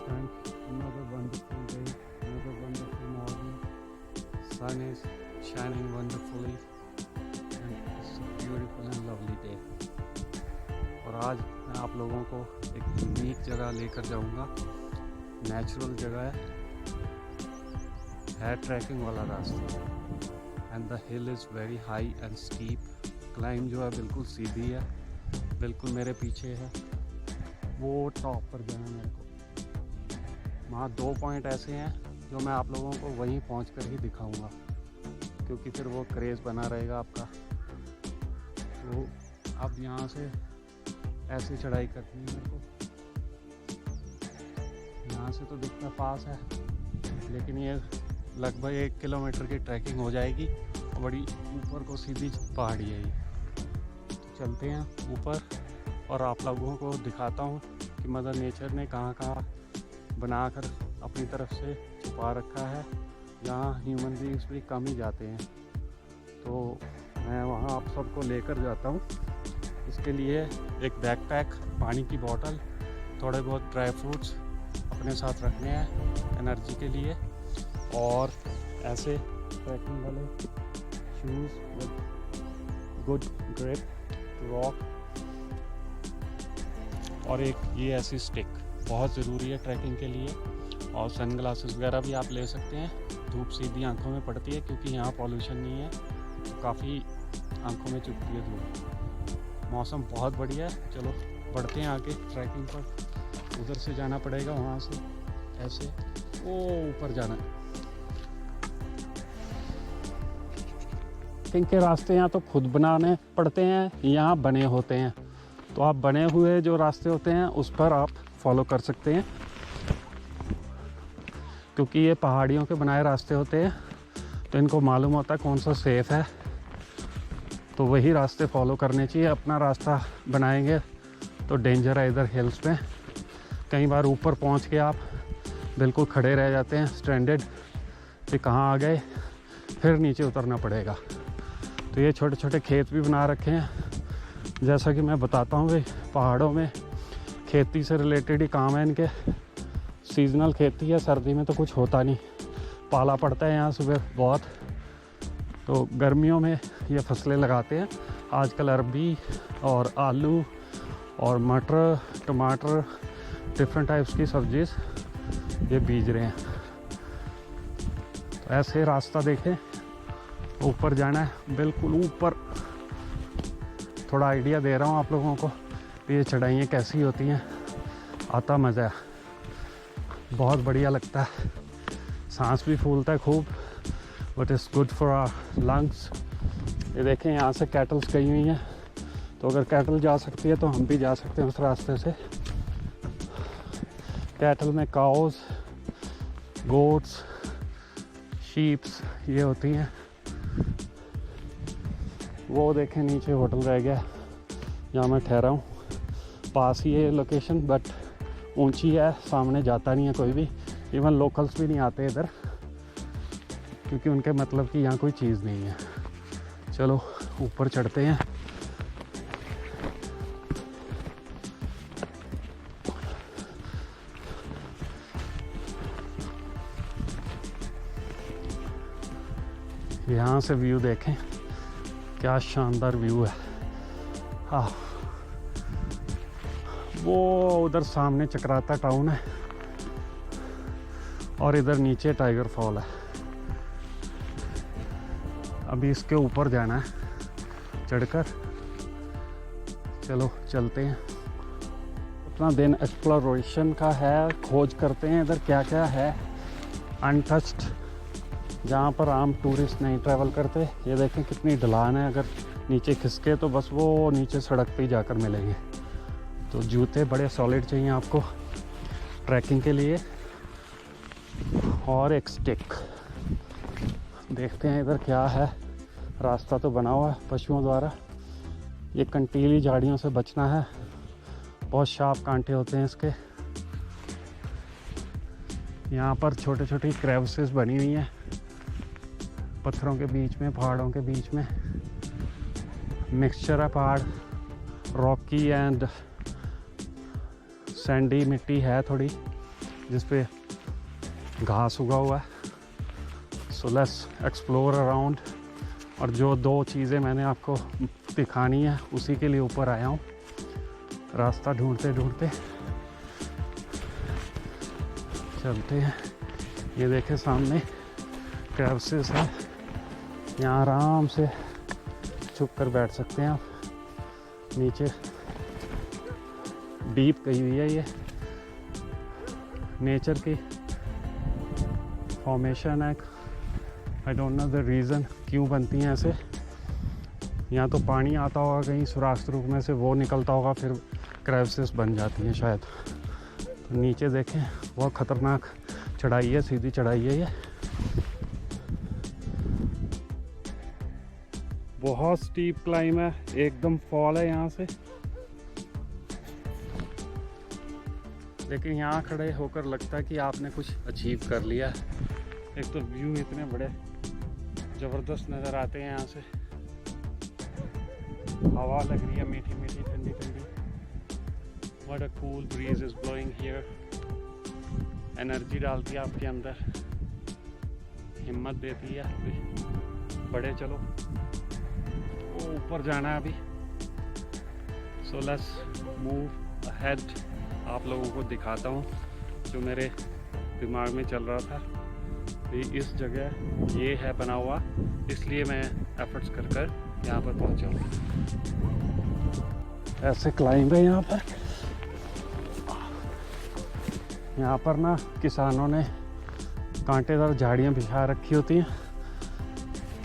friends, another wonderful day, another wonderful morning. Sun is shining wonderfully and it's a beautiful and lovely day. और आज मैं आप लोगों को एक यूनिक जगह लेकर जाऊंगा। नेचुरल जगह है ट्रैकिंग वाला रास्ता and the hill is very high and steep. Climb जो है बिल्कुल सीधी है, बिल्कुल मेरे पीछे है। वो टॉप पर जाना है मेरे को। वहाँ 2 पॉइंट ऐसे हैं जो मैं आप लोगों को वहीं पहुँच कर ही दिखाऊंगा, क्योंकि फिर वो क्रेज़ बना रहेगा आपका। तो अब यहाँ से ऐसे चढ़ाई करनी है मेरे को। यहाँ से तो दिखता पास है, लेकिन ये लगभग 1 किलोमीटर की ट्रैकिंग हो जाएगी। बड़ी ऊपर को सीधी पहाड़ी है ये। तो चलते हैं ऊपर और आप लोगों को दिखाता हूँ कि मदर नेचर ने कहाँ कहाँ बनाकर अपनी तरफ से छुपा रखा है। यहाँ ह्यूमन बीइंग्स भी कम ही जाते हैं, तो मैं वहाँ आप सबको लेकर जाता हूँ। इसके लिए एक बैकपैक, पानी की बोतल, थोड़े बहुत ड्राई फ्रूट्स अपने साथ रखने हैं एनर्जी के लिए, और ऐसे ट्रैकिंग वाले shoes with good grip rock, और एक ये ऐसी स्टिक बहुत ज़रूरी है ट्रैकिंग के लिए। और सन ग्लासेस वगैरह भी आप ले सकते हैं। धूप सीधी आंखों में पड़ती है क्योंकि यहाँ पॉल्यूशन नहीं है, तो काफ़ी आंखों में चुभती है धूप। मौसम बहुत बढ़िया है। चलो बढ़ते हैं आगे ट्रैकिंग पर। उधर से जाना पड़ेगा, वहाँ से ऐसे वो ऊपर जाना है। इनके रास्ते यहाँ तो खुद बनाने पड़ते हैं, यहाँ बने होते हैं। तो आप बने हुए जो रास्ते होते हैं उस पर आप फॉलो कर सकते हैं, क्योंकि ये पहाड़ियों के बनाए रास्ते होते हैं, तो इनको मालूम होता है कौन सा सेफ़ है, तो वही रास्ते फॉलो करने चाहिए। अपना रास्ता बनाएंगे तो डेंजर है इधर हिल्स पे। कई बार ऊपर पहुंच के आप बिल्कुल खड़े रह जाते हैं स्ट्रैंडेड कि कहाँ आ गए, फिर नीचे उतरना पड़ेगा। तो ये छोटे छोटे खेत भी बना रखे हैं। जैसा कि मैं बताता हूँ भाई, पहाड़ों में खेती से रिलेटेड ही काम है इनके। सीजनल खेती है, सर्दी में तो कुछ होता नहीं, पाला पड़ता है यहाँ सुबह बहुत, तो गर्मियों में ये फसलें लगाते हैं। आजकल अरबी और आलू और मटर, टमाटर, डिफरेंट टाइप्स की सब्जीज ये बीज रहे हैं। तो ऐसे रास्ता देखें, ऊपर जाना है, बिल्कुल ऊपर। थोड़ा आइडिया दे रहा हूँ आप लोगों को, ये चढ़ाइयाँ कैसी होती हैं। आता मज़ा है, बहुत बढ़िया लगता है। सांस भी फूलता है खूब, but is good for our lungs. ये देखें, यहाँ से कैटल्स गई हुई हैं, तो अगर कैटल जा सकती है तो हम भी जा सकते हैं उस रास्ते से। कैटल में काउस, गोट्स, शीप्स ये होती हैं। वो देखें नीचे होटल रह गया जहाँ मैं ठहरा हूँ। पास ही है लोकेशन, बट ऊंची है, सामने जाता नहीं है कोई भी। इवन लोकल्स भी नहीं आते इधर, क्योंकि उनके मतलब कि यहाँ कोई चीज़ नहीं है। चलो ऊपर चढ़ते हैं। यहाँ से व्यू देखें, क्या शानदार व्यू है। हाँ, वो उधर सामने चक्राता टाउन है और इधर नीचे टाइगर फॉल है। अभी इसके ऊपर जाना है चढ़कर। चलो चलते हैं। अपना दिन एक्सप्लोरेशन का है, खोज करते हैं इधर क्या क्या है अनटच्ड, जहाँ पर आम टूरिस्ट नहीं ट्रैवल करते। ये देखें कितनी ढलान है, अगर नीचे खिसके तो बस वो नीचे सड़क पे ही जाकर मिलेंगे। तो जूते बड़े सॉलिड चाहिए आपको ट्रैकिंग के लिए, और एक स्टिक। देखते हैं इधर क्या है। रास्ता तो बना हुआ है पशुओं द्वारा। ये कंटीली झाड़ियों से बचना है, बहुत शार्प कांटे होते हैं इसके। यहाँ पर छोटे छोटी क्रेविसेस बनी हुई हैं पत्थरों के बीच में, पहाड़ों के बीच में। मिक्सचर है पहाड़, रॉकी एंड सैंडी मिट्टी है थोड़ी, जिस पे घास उगा हुआ है। So let's explore around. और जो 2 चीज़ें मैंने आपको दिखानी है उसी के लिए ऊपर आया हूँ, रास्ता ढूंढते ढूंढते चलते हैं। ये देखें सामने क्रेविसेस है, यहाँ आराम से छुप कर बैठ सकते हैं आप। नीचे डीप गई हुई है, ये नेचर की फॉर्मेशन है। I don't know the reason क्यों बनती हैं ऐसे। यहाँ तो पानी आता होगा कहीं सुराख सुरूख में से, वो निकलता होगा, फिर क्रेविसेस बन जाती हैं शायद। तो नीचे देखें, बहुत ख़तरनाक चढ़ाई है, सीधी चढ़ाई है ये, बहुत स्टीप क्लाइम है, एकदम फॉल है यहाँ से। लेकिन यहाँ खड़े होकर लगता है कि आपने कुछ अचीव कर लिया है। एक तो व्यू इतने बड़े ज़बरदस्त नज़र आते हैं यहाँ से, हवा लग रही है मीठी मीठी ठंडी ठंडी। What a cool bridge is blowing here. Energy डालती है आपके अंदर, हिम्मत देती है बड़े चलो। वो ऊपर जाना है अभी। So let's move ahead. आप लोगों को दिखाता हूँ जो मेरे दिमाग में चल रहा था। इस जगह ये है बना हुआ, इसलिए मैं एफर्ट्स कर कर यहाँ पर पहुँचा हूँ। ऐसे क्लाइंब है यहाँ पर। यहाँ पर ना किसानों ने कांटेदार झाड़ियाँ बिछा रखी होती हैं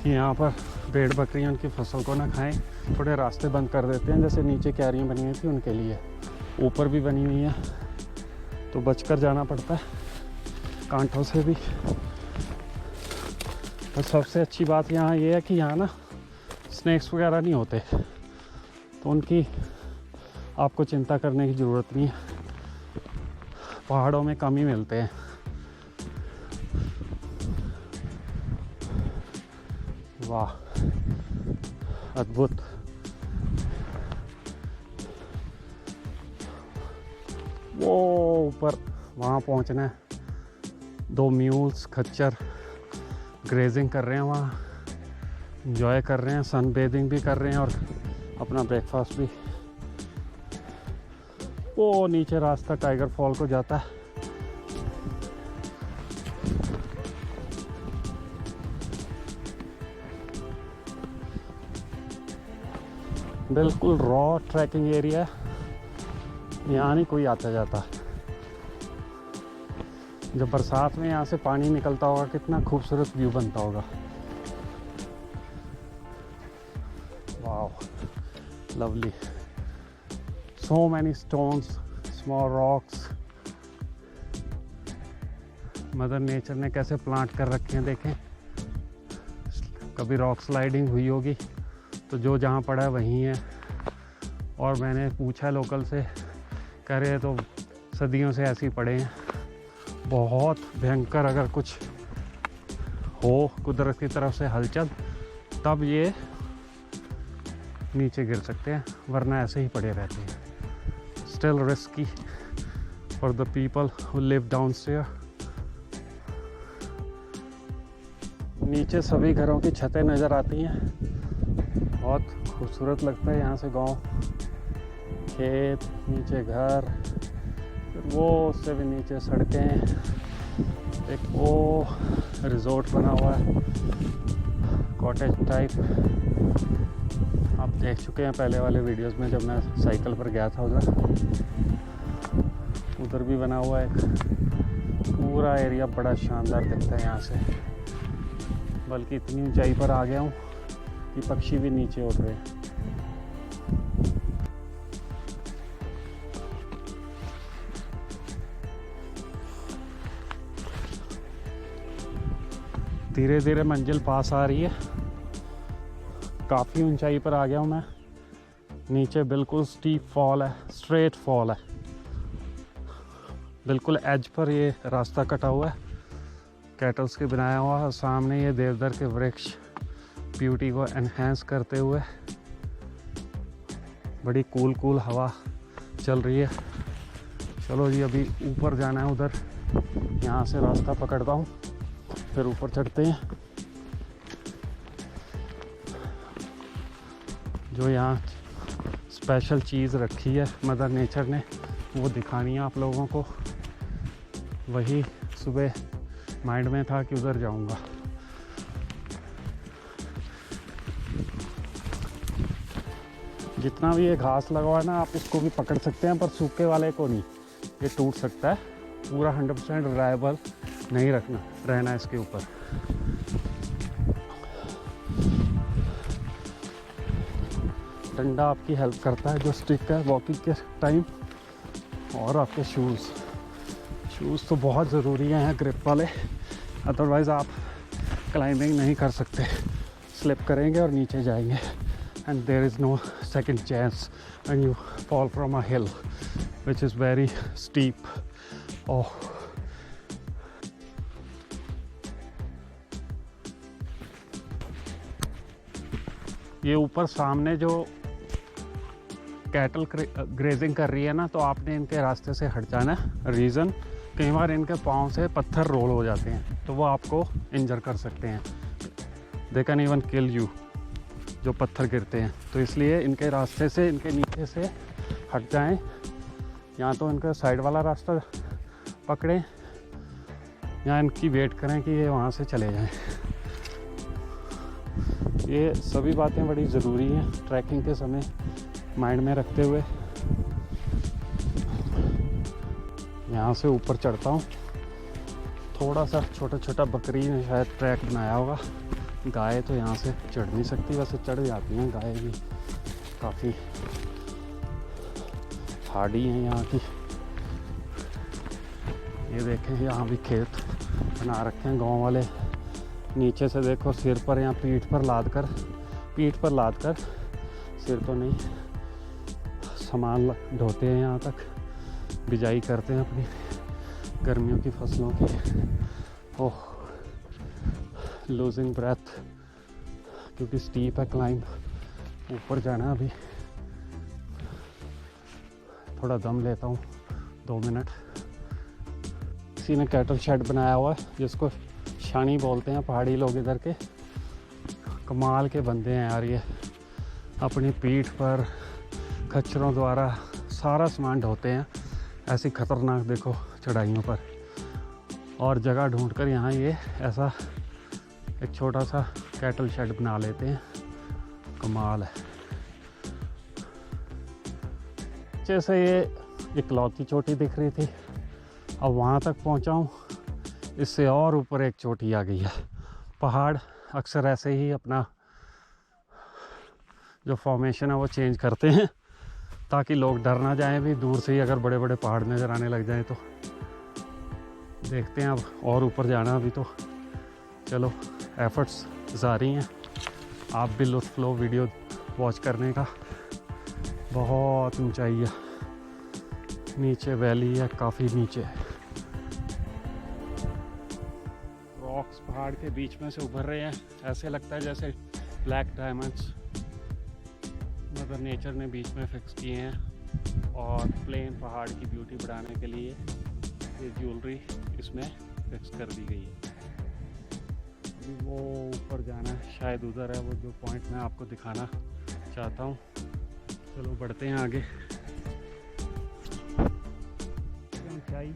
कि यहाँ पर भेड़ बकरियाँ उनकी फसल को ना खाएं। थोड़े रास्ते बंद कर देते हैं, जैसे नीचे क्यारियाँ बनी हुई थी उनके लिए, ऊपर भी बनी हुई हैं, तो बचकर जाना पड़ता है कांटों से भी। और सबसे अच्छी बात यहाँ ये है कि यहाँ ना स्नैक्स वगैरह नहीं होते, तो उनकी आपको चिंता करने की ज़रूरत नहीं है। पहाड़ों में कम ही मिलते हैं। वाह, अद्भुत। वो ऊपर वहाँ पहुँचना है। 2 म्यूल्स खच्चर ग्रेजिंग कर रहे हैं वहाँ, एंजॉय कर रहे हैं, सन बेदिंग भी कर रहे हैं और अपना ब्रेकफास्ट भी। वो नीचे रास्ता टाइगर फॉल को जाता है। बिल्कुल रॉ ट्रैकिंग एरिया, यहाँ नहीं कोई आता जाता। जब बरसात में यहाँ से पानी निकलता होगा कितना खूबसूरत व्यू बनता होगा। Wow, lovely. So many stones, small rocks. Mother nature ने कैसे प्लांट कर रखे हैं देखें। कभी रॉक स्लाइडिंग हुई होगी तो जो जहाँ पड़ा है वहीं है। और मैंने पूछा लोकल से, कह रहे तो सदियों से ऐसे ही पड़े हैं। बहुत भयंकर अगर कुछ हो कुदरत की तरफ से हलचल, तब ये नीचे गिर सकते हैं, वरना ऐसे ही पड़े रहते हैं। Still risky for the people who live downstairs. नीचे सभी घरों की छतें नज़र आती हैं, बहुत खूबसूरत लगता है यहाँ से गांव। खेत, नीचे घर, फिर वो उससे भी नीचे सड़कें, एक वो रिजॉर्ट बना हुआ है कॉटेज टाइप। आप देख चुके हैं पहले वाले वीडियोस में, जब मैं साइकिल पर गया था उधर भी बना हुआ है एक। पूरा एरिया बड़ा शानदार दिखता है यहाँ से। बल्कि इतनी ऊंचाई पर आ गया हूँ कि पक्षी भी नीचे उड़ रहे हैं। धीरे धीरे मंजिल पास आ रही है। काफ़ी ऊंचाई पर आ गया हूँ मैं। नीचे बिल्कुल स्टीप फॉल है, स्ट्रेट फॉल है, बिल्कुल एज पर ये रास्ता कटा हुआ है, कैटल्स के बनाया हुआ है। सामने ये देवदार के वृक्ष ब्यूटी को एनहेंस करते हुए, बड़ी कूल हवा चल रही है। चलो जी, अभी ऊपर जाना है उधर, यहाँ से रास्ता पकड़ता हूँ, फिर ऊपर चढ़ते हैं। जो यहाँ स्पेशल चीज़ रखी है मदर नेचर ने, वो दिखानी है आप लोगों को। वही सुबह माइंड में था कि उधर जाऊँगा। जितना भी ये घास लगा हुआ है ना, आप इसको भी पकड़ सकते हैं, पर सूखे वाले को नहीं, ये टूट सकता है। पूरा 100% रिलायबल नहीं रहना इसके ऊपर। डंडा आपकी हेल्प करता है, जो स्टिक है वॉकिंग के टाइम। और आपके शूज़ तो बहुत ज़रूरी हैं ग्रिप वाले, अदरवाइज़ आप क्लाइंबिंग नहीं कर सकते, स्लिप करेंगे और नीचे जाएंगे। And there is no second chance when you fall from a hill which is very steep. ओह, ये ऊपर सामने जो कैटल ग्रेजिंग कर रही है ना, तो आपने इनके रास्ते से हट जाना है। रीज़न, कई बार इनके पाँव से पत्थर रोल हो जाते हैं, तो वो आपको इंजर कर सकते हैं। They can even kill you, जो पत्थर गिरते हैं। तो इसलिए इनके रास्ते से, इनके नीचे से हट जाएं, या तो इनका साइड वाला रास्ता पकड़ें, या इनकी वेट करें कि ये वहाँ से चले जाएं। ये सभी बातें बड़ी ज़रूरी हैं ट्रैकिंग के समय माइंड में रखते हुए। यहाँ से ऊपर चढ़ता हूँ। थोड़ा सा छोटा छोटा बकरी ने शायद ट्रैक बनाया होगा। गाय तो यहाँ से चढ़ नहीं सकती, वैसे चढ़ जाती हैं गाय भी, काफ़ी हार्डी हैं यहाँ की। ये देखें, यहाँ भी खेत बना रखे हैं गाँव वाले। नीचे से देखो, सिर पर या पीठ पर लाद कर, सिर तो नहीं, सामान ढोते हैं, यहाँ तक बिजाई करते हैं अपनी गर्मियों की फसलों की। ओह, लूजिंग ब्रेथ, क्योंकि स्टीप है क्लाइंब। ऊपर जाना अभी, थोड़ा दम लेता हूँ 2 मिनट। किसी ने कैटल शेड बनाया हुआ है, जिसको शानी बोलते हैं पहाड़ी लोग इधर के। कमाल के बंदे हैं यार ये, अपनी पीठ पर खच्चरों द्वारा सारा सामान ढोते हैं ऐसी खतरनाक देखो चढ़ाइयों पर। और जगह ढूंढकर यहाँ ये ऐसा एक छोटा सा कैटल शेड बना लेते हैं। कमाल है। जैसे ये इकलौती चोटी दिख रही थी, अब वहाँ तक पहुँचा हूँ। इससे और ऊपर एक चोटी आ गई है। पहाड़ अक्सर ऐसे ही अपना जो फॉर्मेशन है वो चेंज करते हैं, ताकि लोग डर ना जाएं भी दूर से ही अगर बड़े बड़े पहाड़ नज़र आने लग जाए तो। देखते हैं अब और ऊपर जाना अभी तो। चलो, एफर्ट्स जारी हैं। आप भी लुत्फ़ लो वीडियो वॉच करने का। बहुत ऊंचाई है, नीचे वैली है, काफ़ी नीचे। रॉक्स पहाड़ के बीच में से उभर रहे हैं, ऐसे लगता है जैसे ब्लैक डायमंड्स मदर नेचर ने बीच में फिक्स किए हैं। और प्लेन पहाड़ की ब्यूटी बढ़ाने के लिए ये ज्वेलरी इसमें फिक्स कर दी गई है। अभी वो ऊपर जाना है, शायद उधर है वो जो पॉइंट मैं आपको दिखाना चाहता हूँ। चलो बढ़ते हैं आगे। ऊंचाई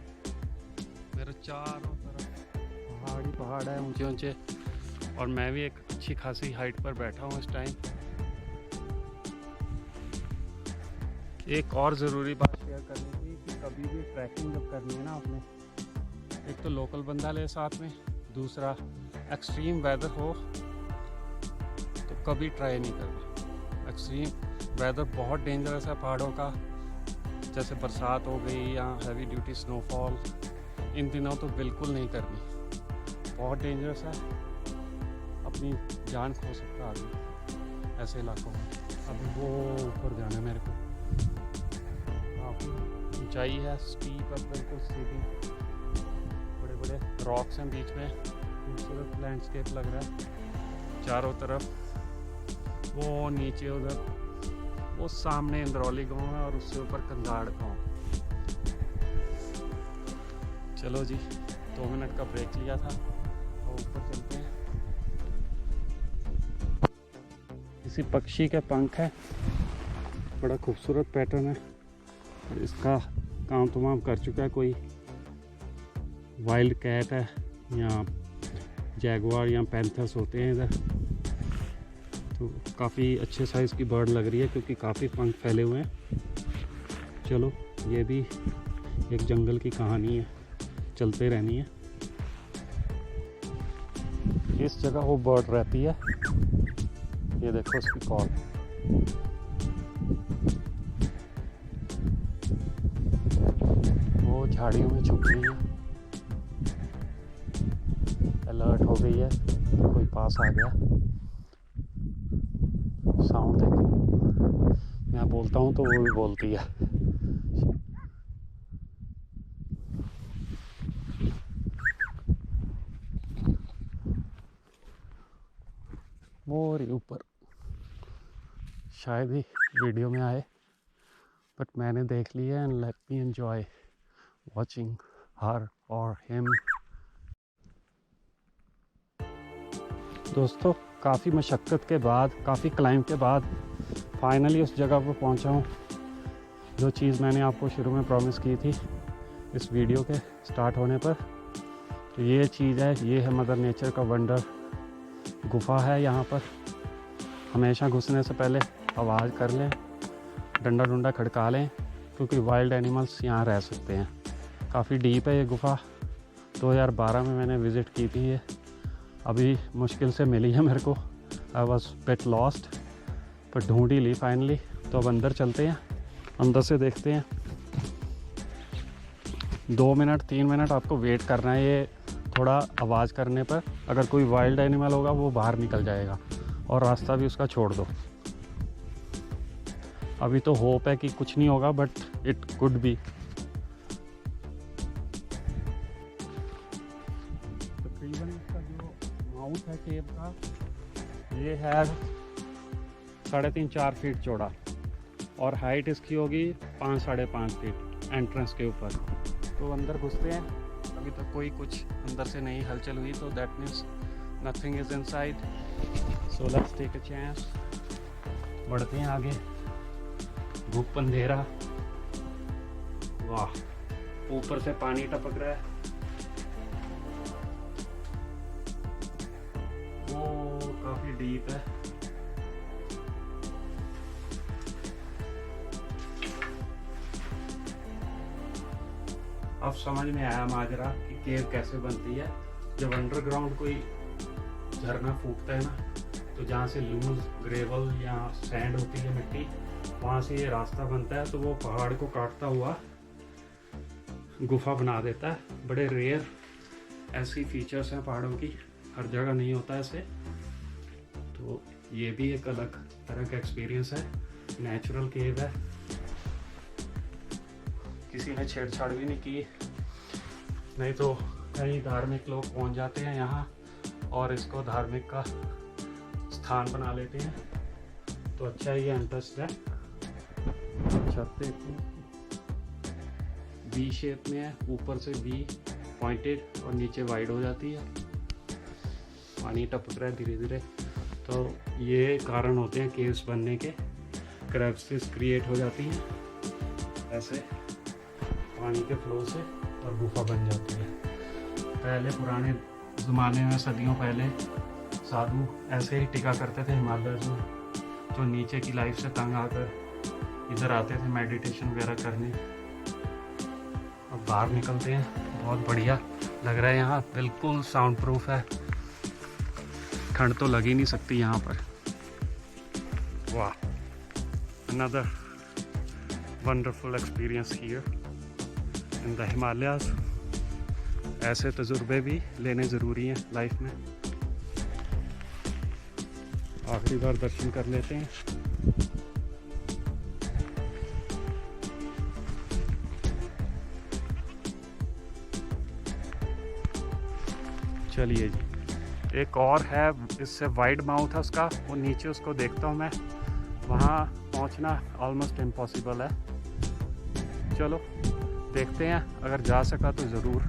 मेरे चारों तरफ पहाड़ है, ऊंचे ऊंचे, और मैं भी एक अच्छी खासी हाइट पर बैठा हूँ इस टाइम। एक और ज़रूरी बात शेयर करनी थी कि कभी भी ट्रैकिंग जब करनी है ना आपने, एक तो लोकल बंदा ले साथ में, दूसरा एक्सट्रीम वेदर हो तो कभी ट्राई नहीं करना। एक्सट्रीम वेदर बहुत डेंजरस है पहाड़ों का, जैसे बरसात हो गई या हैवी ड्यूटी स्नोफॉल, इन दिनों तो बिल्कुल नहीं करनी, बहुत डेंजरस है। अपनी जान खो सकता है आदमी ऐसे इलाकों में। अभी वो ऊपर जाना है मेरे को, काफ़ी ऊंचाई है, स्टीप है, बिल्कुल सीधी, बड़े बड़े रॉक्स हैं बीच में, खूबसूरत लैंडस्केप लग रहा है चारों तरफ। वो नीचे उधर वो सामने इंद्रौली गांव है और उससे ऊपर कंधाड़ गांव। चलो जी, 2 मिनट का ब्रेक लिया था और ऊपर चलते हैं। किसी पक्षी के पंख है, बड़ा खूबसूरत पैटर्न है। इसका काम तमाम कर चुका है। कोई वाइल्ड कैट है या जैगुआर या पैंथर्स होते हैं इधर। तो काफ़ी अच्छे साइज़ की बर्ड लग रही है क्योंकि काफ़ी पंख फैले हुए हैं। चलो, ये भी एक जंगल की कहानी है, चलते रहनी है। इस जगह वो बर्ड रहती है, ये देखो उसकी कॉल। वो झाड़ियों में छुप गई है, अलर्ट हो गई है कि कोई पास आ गया। साउंड देखो, मैं बोलता हूँ तो वो भी बोलती है। और ऊपर शायद ही वीडियो में आए, बट मैंने देख लिया। And let me enjoy watching her और हिम। दोस्तों, काफ़ी मशक्क़त के बाद, काफ़ी क्लाइंब के बाद फाइनली उस जगह पर पहुंचा हूं जो चीज़ मैंने आपको शुरू में प्रॉमिस की थी इस वीडियो के स्टार्ट होने पर। तो ये चीज़ है, ये है मदर नेचर का वंडर। गुफा है यहाँ पर। हमेशा घुसने से पहले आवाज़ कर लें, डंडा डुंडा खड़का लें, क्योंकि वाइल्ड एनिमल्स यहाँ रह सकते हैं। काफ़ी डीप है ये गुफा। 2012 में मैंने विज़िट की थी ये, अभी मुश्किल से मिली है मेरे को। आई वॉज बिट लॉस्ट, पर ढूंढ ही ली फाइनली। तो अब अंदर चलते हैं, अंदर से देखते हैं। 2 मिनट 3 मिनट आपको वेट करना है। ये थोड़ा आवाज़ करने पर अगर कोई वाइल्ड एनिमल होगा वो बाहर निकल जाएगा, और रास्ता भी उसका छोड़ दो। अभी तो होप है कि कुछ नहीं होगा, बट इट कुड बी। तकरीबन इसका जो माउथ है केव का, ये है 3.5-4 फीट चौड़ा, और हाइट इसकी होगी 5-5.5 फीट एंट्रेंस के ऊपर। तो अंदर घुसते हैं। अभी तक कोई कुछ अंदर से नहीं हलचल हुई, तो that means nothing is inside. So let's take a chance. बढ़ते हैं आगे। धूप अंधेरा, वाह, ऊपर से पानी टपक रहा है। वो काफी डीप है। अब समझ में आया माजरा कि केव कैसे बनती है। जब अंडरग्राउंड कोई झरना फूटता है ना, तो जहाँ से लूज ग्रेवल या सैंड होती है, मिट्टी, वहाँ से ये रास्ता बनता है। तो वो पहाड़ को काटता हुआ गुफा बना देता है। बड़े रेयर ऐसी फीचर्स हैं पहाड़ों की, हर जगह नहीं होता ऐसे। तो ये भी एक अलग तरह का एक्सपीरियंस है। नेचुरल केव है, किसी ने छेड़छाड़ भी नहीं की। नहीं तो कई धार्मिक लोग पहुंच जाते हैं यहाँ और इसको धार्मिक का स्थान बना लेते हैं। तो अच्छा ये अनटच्ड है। छत देखो, वी शेप में है, ऊपर से वी पॉइंटेड और नीचे वाइड हो जाती है। पानी टपक रहा है धीरे धीरे। तो ये कारण होते हैं केव्स बनने के। क्रेविसेस क्रिएट हो जाती हैं ऐसे पानी के फ्लो से, और गुफा बन जाती है। पहले पुराने ज़माने में, सदियों पहले, साधु ऐसे ही टिका करते थे हिमालय में, जो नीचे की लाइफ से तंग आकर इधर आते थे मेडिटेशन वगैरह करने। अब बाहर निकलते हैं। बहुत बढ़िया लग रहा है यहाँ, बिल्कुल साउंड प्रूफ है। ठंड तो लग ही नहीं सकती यहाँ पर। वाह, another wonderful experience here in the Himalayas. ऐसे तजुर्बे भी लेने ज़रूरी हैं लाइफ में। आखिरी बार दर्शन कर लेते हैं। चलिए जी, एक और है, इससे वाइड माउथ है उसका, वो नीचे उसको देखता हूँ मैं। वहाँ पहुँचना ऑलमोस्ट इम्पॉसिबल है। चलो देखते हैं, अगर जा सका तो ज़रूर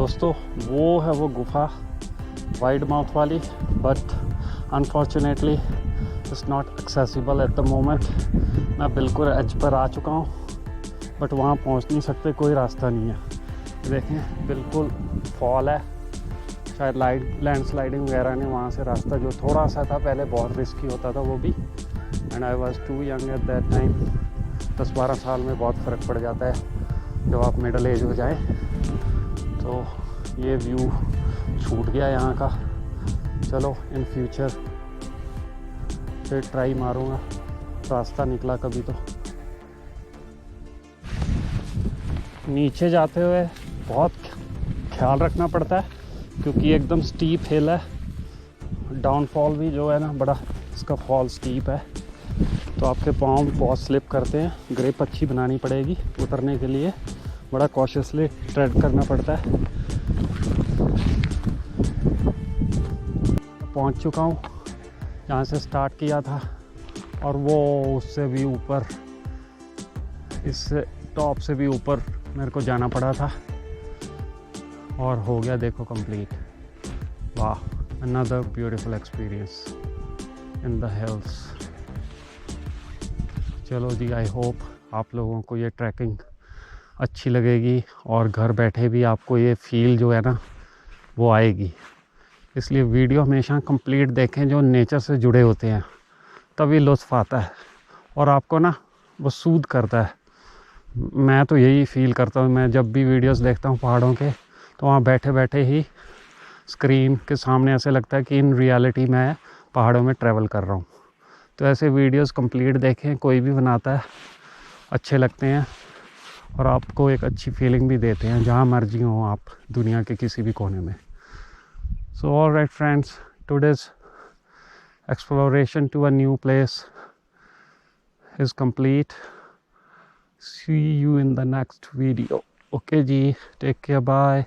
दोस्तों वो है वो गुफा वाइड माउथ वाली, but unfortunately it's not accessible at the moment. मैं बिल्कुल एज पर आ चुका हूँ, बट वहाँ पहुँच नहीं सकते, कोई रास्ता नहीं है। देखें बिल्कुल फॉल है, शायद लैंडस्लाइडिंग वगैरह ने वहाँ से रास्ता जो थोड़ा सा था पहले बहुत रिस्की होता था वो भी। And I was too young at that time. 10-12 साल में बहुत फ़र्क पड़ जाता है जब आप मिडल एज हो जाए। तो ये व्यू छूट गया यहाँ का। चलो इन फ्यूचर फिर ट्राई मारूँगा, रास्ता निकला कभी तो। नीचे जाते हुए बहुत ख्याल रखना पड़ता है क्योंकि एकदम स्टीप हिल है। डाउनफॉल भी जो है ना बड़ा इसका फॉल स्टीप है, तो आपके पाँव बहुत स्लिप करते हैं। ग्रिप अच्छी बनानी पड़ेगी उतरने के लिए, बड़ा कॉशियसली ट्रेड करना पड़ता है। पहुंच चुका हूँ जहाँ से स्टार्ट किया था, और वो उससे भी ऊपर, इस टॉप से भी ऊपर मेरे को जाना पड़ा था, और हो गया देखो कंप्लीट। वाह, another beautiful experience in the hills. चलो जी, आई होप आप लोगों को ये ट्रैकिंग अच्छी लगेगी और घर बैठे भी आपको ये फील जो है ना वो आएगी। इसलिए वीडियो हमेशा कंप्लीट देखें, जो नेचर से जुड़े होते हैं तभी लुत्फ़ आता है और आपको ना वो सूद करता है। मैं तो यही फील करता हूँ, मैं जब भी वीडियोस देखता हूँ पहाड़ों के, तो वहाँ बैठे बैठे ही स्क्रीन के सामने ऐसे लगता है कि इन रियलिटी मैं पहाड़ों में ट्रैवल कर रहा हूँ। तो ऐसे वीडियोस कंप्लीट देखें, कोई भी बनाता है, अच्छे लगते हैं और आपको एक अच्छी फीलिंग भी देते हैं जहाँ मर्जी हो आप दुनिया के किसी भी कोने में। So all right friends, today's exploration to a new place is complete. See you in the next video. Okay ji, take care, bye.